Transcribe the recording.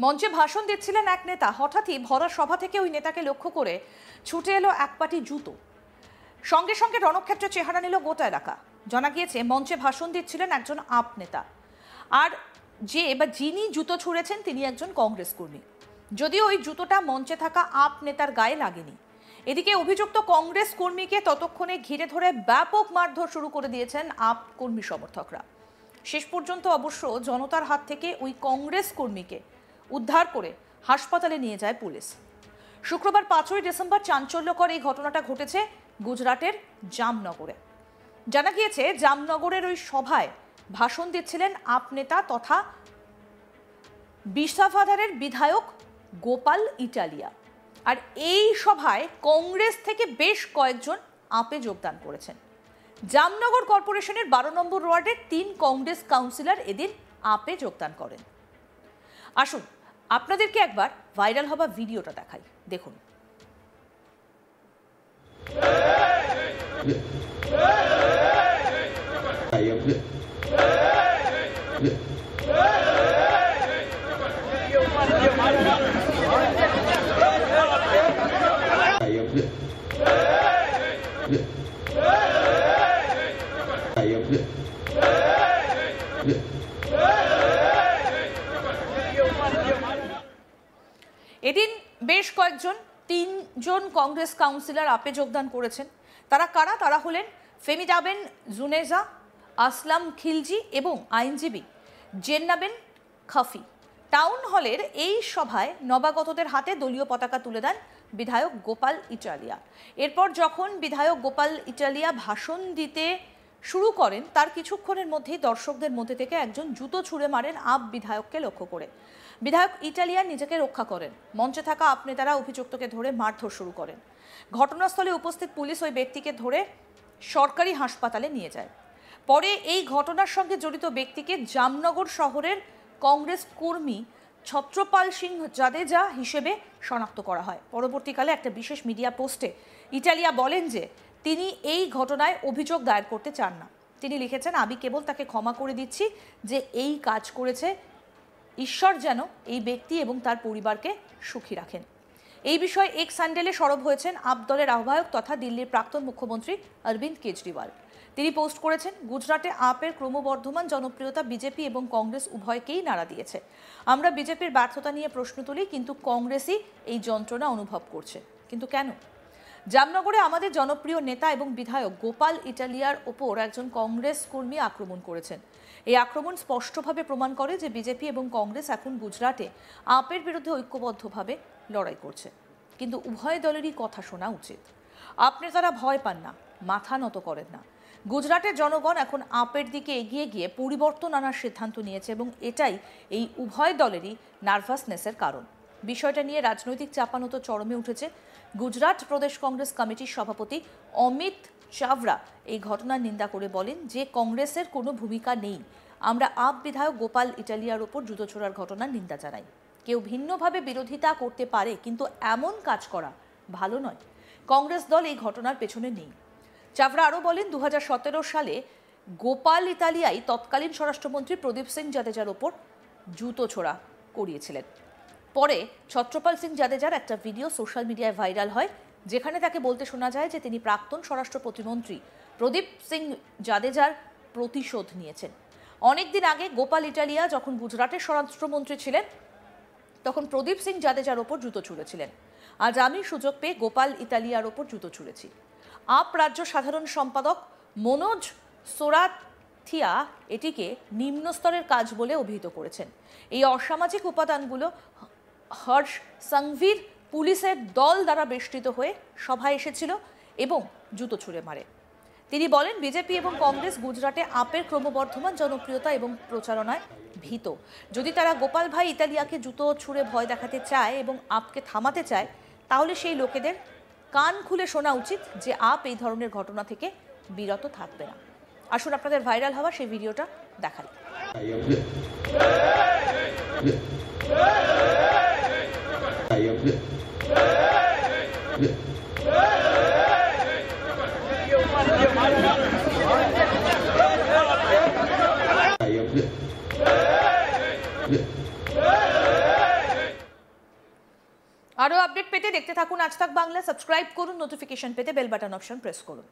মঞ্চে ভাষণ দিচ্ছিলেন এক নেতা, হঠাৎই ভরা সভা থেকে ওই নেতাকে লক্ষ্য করে ছুটে এলো এক পাটি জুতো। সঙ্গে সঙ্গে রণক্ষেত্রে চেহারা নিল গোটা এলাকা। জানা গিয়েছে মঞ্চে ভাষণ দিচ্ছিলেন একজন আপ নেতা, আর যিনি জুতো ছুঁড়েছেন তিনি একজন কংগ্রেস কর্মী। যদিও ওই জুতোটা মঞ্চে থাকা আপ নেতার গায়ে লাগেনি। এদিকে অভিযুক্ত কংগ্রেস কর্মীকে ততক্ষণে ঘিরে ধরে ব্যাপক মারধর শুরু করে দিয়েছেন আপ কর্মী সমর্থকরা। শেষ পর্যন্ত অবশ্য জনতার হাত থেকে ওই কংগ্রেস কর্মীকে উদ্ধার করে হাসপাতালে নিয়ে যায় পুলিশ। শুক্রবার 5ই ডিসেম্বর চাঞ্চল্যকর এই ঘটনাটা ঘটেছে গুজরাটের জামনগরে। জানা গিয়েছে জামনগরের ওই সভায় ভাষণ দিচ্ছিলেন আপ নেতা তথা বিসাভাদারের বিধায়ক গোপাল ইটালিয়া। আর এই সভায় কংগ্রেস থেকে বেশ কয়েকজন আপে যোগদান করেছেন। জামনগর কর্পোরেশনের 12 নম্বর ওয়ার্ডের 3 কংগ্রেস কাউন্সিলর এদিন আপে যোগদান করেন। আসুন আপনাদেরকে একবার ভাইরাল হওয়া ভিডিওটা দেখাই, দেখুন। এদিন বেশ কয়েকজন 3জন কংগ্রেস কাউন্সিলর আপে যোগদান করেছেন। তারা কারা? তারা হলেন ফেমিডাবেন জুনেজা, আসলাম খিলজি এবং আইনজীবী জেন্নাবেন খাফি। টাউন হলের এই সভায় নবাগতদের হাতে দলীয় পতাকা তুলে দেন বিধায়ক গোপাল ইটালিয়া। এরপর যখন বিধায়ক গোপাল ইটালিয়া ভাষণ দিতে শুরু করেন, তার কিছুক্ষণের মধ্যেই দর্শকদের মধ্যে থেকে একজন জুতো ছুঁড়ে মারেন আপ বিধায়ককে লক্ষ্য করে। বিধায়ক ইটালিয়া নিজেকে রক্ষা করেন। মঞ্চে থাকা আপ নেতারা অভিযুক্তকে ধরে মারধর শুরু করেন। ঘটনাস্থলে উপস্থিত পুলিশ ওই ব্যক্তিকে ধরে সরকারি হাসপাতালে নিয়ে যায়। পরে এই ঘটনার সঙ্গে জড়িত ব্যক্তিকে জামনগর শহরের কংগ্রেস কর্মী ছত্রপাল সিং জাদেজা হিসেবে শনাক্ত করা হয়। পরবর্তীকালে একটা বিশেষ মিডিয়া পোস্টে ইটালিয়া বলেন যে তিনি এই ঘটনায় অভিযোগ দায়ের করতে চান না। তিনি লিখেছেন, আমি কেবল তাকে ক্ষমা করে দিচ্ছি যে এই কাজ করেছে। ঈশ্বর যেন এই ব্যক্তি এবং তার পরিবারকে সুখী রাখেন। এই বিষয়ে এক্স হ্যান্ডেলে সরব হয়েছেন আপ দলের আহ্বায়ক তথা দিল্লির প্রাক্তন মুখ্যমন্ত্রী অরবিন্দ কেজরিওয়াল। তিনি পোস্ট করেছেন, গুজরাটে আপের ক্রমবর্ধমান জনপ্রিয়তা বিজেপি এবং কংগ্রেস উভয়কেই নাড়া দিয়েছে। আমরা বিজেপির ব্যর্থতা নিয়ে প্রশ্ন তুলি, কিন্তু কংগ্রেসই এই যন্ত্রণা অনুভব করছে। কিন্তু কেন? জামনগরে আমাদের জনপ্রিয় নেতা এবং বিধায়ক গোপাল ইটালিয়ার ওপর একজন কংগ্রেস কর্মী আক্রমণ করেছেন। এই আক্রমণ স্পষ্টভাবে প্রমাণ করে যে বিজেপি এবং কংগ্রেস এখন গুজরাটে আপের বিরুদ্ধে ঐক্যবদ্ধভাবে লড়াই করছে। কিন্তু উভয় দলেরই কথা শোনা উচিত। আপ নেতারা ভয় পান না, মাথা নত করেন না। গুজরাটের জনগণ এখন আপের দিকে এগিয়ে গিয়ে পরিবর্তন আনার সিদ্ধান্ত নিয়েছে এবং এটাই এই উভয় দলেরই নার্ভাসনেসের কারণ। বিষয়টা নিয়ে রাজনৈতিক চাপানো তো চরমে উঠেছে। গুজরাট প্রদেশ কংগ্রেস কমিটির সভাপতি অমিত চাভরা এই ঘটনার নিন্দা করে বলেন যে কংগ্রেসের কোনো ভূমিকা নেই। আমরা আপ বিধায়ক গোপাল ইটালিয়ার ওপর জুতো ছোড়ার ঘটনার নিন্দা জানাই। কেউ ভিন্নভাবে বিরোধিতা করতে পারে, কিন্তু এমন কাজ করা ভালো নয়। কংগ্রেস দল এই ঘটনার পেছনে নেই। চাভরা আরও বলেন, 2017 সালে গোপাল ইটালিয়াই তৎকালীন স্বরাষ্ট্রমন্ত্রী প্রদীপ সিং জাদেজার ওপর জুতো ছোড়া করিয়েছিলেন। পরে ছত্রপাল সিং জাদেজার একটা ভিডিও সোশ্যাল মিডিয়ায় ভাইরাল হয়, যেখানে তাকে বলতে শোনা যায় যে তিনি প্রাক্তন স্বরাষ্ট্র প্রতিমন্ত্রী প্রদীপ সিং জাদেজার প্রতিশোধ নিয়েছেন। অনেকদিন আগে গোপাল ইটালিয়া যখন গুজরাটের স্বরাষ্ট্রমন্ত্রী ছিলেন, তখন প্রদীপ সিং জাদেজার ওপর জুতো ছুঁড়েছিলেন। আজ আমি সুযোগ পেয়ে গোপাল ইটালিয়ার ওপর জুতো ছুঁড়েছি। আপ রাজ্য সাধারণ সম্পাদক মনোজ সোরাথিয়া এটিকে নিম্ন স্তরের কাজ বলে অভিহিত করেছেন। এই অসামাজিক উপাদানগুলো হর্ষ সংঘভির পুলিশের দল দ্বারা বেষ্টিত হয়ে সভায় এসেছিল এবং জুতো ছুঁড়ে মারে। তিনি বলেন, বিজেপি এবং কংগ্রেস গুজরাটে আপের ক্রমবর্ধমান জনপ্রিয়তা এবং প্রচারণায় ভীত। যদি তারা গোপাল ভাই ইটালিয়াকে জুতো ছুঁড়ে ভয় দেখাতে চায় এবং আপকে থামাতে চায়, তাহলে সেই লোকেদের কান খুলে শোনা উচিত যে আপ এই ধরনের ঘটনা থেকে বিরত থাকবে না। আসুন আপনাদের ভাইরাল হওয়া সেই ভিডিওটা দেখাই। আরও আপডেট পেতে দেখতে থাকুন আজ তাক বাংলা, সাবস্ক্রাইব করুন, নোটিফিকেশন পেতে বেল বাটন অপশন প্রেস করুন।